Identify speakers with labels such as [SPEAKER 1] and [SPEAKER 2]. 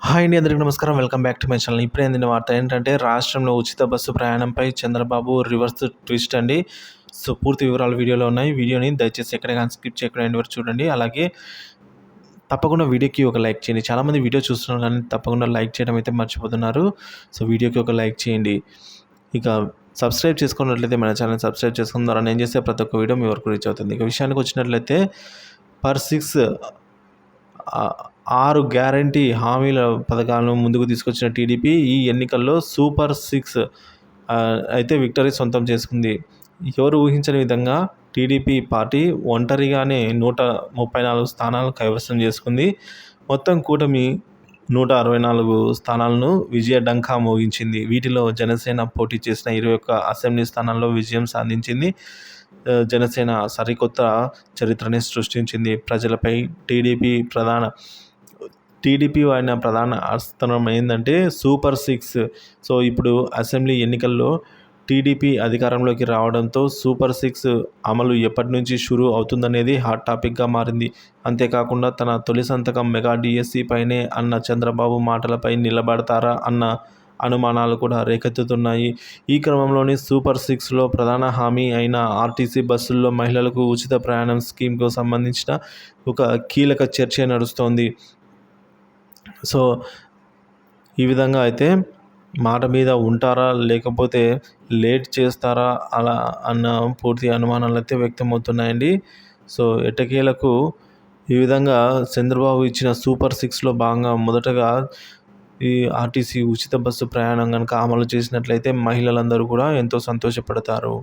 [SPEAKER 1] Hi అండి, అందరికీ నమస్కారం. Welcome back to my channel. ఇప్పుడే అందిన వార్త ఏంటంటే రాష్ట్రంలో ఉచిత బస్సు ప్రయాణంపై చంద్రబాబు రివర్స్ ట్విస్ట్ అండి. సో పూర్తి వివరాలు వీడియోలో ఉన్నాయి. వీడియోని దయచేసి ఎక్కడ కానీ స్కిప్ చేయకుండా ఎండ్ వరకు చూడండి. అలాగే తప్పకుండా వీడియోకి ఒక లైక్ చేయండి. చాలామంది వీడియో చూస్తున్నారు కానీ తప్పకుండా లైక్ చేయడం అయితే మర్చిపోతున్నారు. సో వీడియోకి ఒక లైక్ చేయండి. ఇక సబ్స్క్రైబ్ చేసుకున్నట్లయితే మన ఛానల్ సబ్స్క్రైబ్ చేసుకున్న ద్వారా నేను చేసే ప్రతి ఒక్క వీడియో మీ వరకు రీచ్ అవుతుంది. ఇక విషయానికి వచ్చినట్లయితే పర్ 6 6 గ్యారంటీ హామీల పథకాలను ముందుకు తీసుకొచ్చిన టీడీపీ ఈ ఎన్నికల్లో సూపర్ 6 అయితే విక్టరీ సొంతం చేసుకుంది. ఎవరు ఊహించని విధంగా టీడీపీ పార్టీ ఒంటరిగానే 134 స్థానాలను కైవసం చేసుకుంది. మొత్తం కూటమి 164 స్థానాలను విజయ డంకా మోగించింది. వీటిలో జనసేన పోటీ చేసిన 21 అసెంబ్లీ స్థానాల్లో విజయం సాధించింది. జనసేన సరికొత్త చరిత్రని సృష్టించింది. ప్రజలపై టీడీపీ వాడిన ప్రధాన అస్త్రం ఏంటంటే సూపర్ 6. సో ఇప్పుడు అసెంబ్లీ ఎన్నికల్లో టీడీపీ అధికారంలోకి రావడంతో సూపర్ 6 అమలు ఎప్పటి నుంచి షురూ అవుతుందనేది హాట్ టాపిక్గా మారింది. అంతేకాకుండా తన తొలి సంతకం మెగా డిఎస్సి పైనే అన్న చంద్రబాబు మాటలపై నిలబడతారా అన్న అనుమానాలు కూడా రేకెత్తుతున్నాయి. ఈ క్రమంలోనే సూపర్ 6లో ప్రధాన హామీ అయిన ఆర్టీసీ బస్సుల్లో మహిళలకు ఉచిత ప్రయాణం స్కీమ్కు సంబంధించిన ఒక కీలక చర్చ నడుస్తోంది. సో ఈ విధంగా అయితే మాట మీద ఉంటారా లేకపోతే లేట్ చేస్తారా అలా అన్న పూర్తి అనుమానాలు అయితే వ్యక్తమవుతున్నాయండి. సో ఎట్టకేలకు ఈ విధంగా చంద్రబాబు ఇచ్చిన సూపర్ 6లో భాగంగా మొదటగా ఈ ఆర్టీసీ ఉచిత బస్సు ప్రయాణం కనుక అమలు చేసినట్లయితే మహిళలందరూ కూడా ఎంతో సంతోషపడతారు.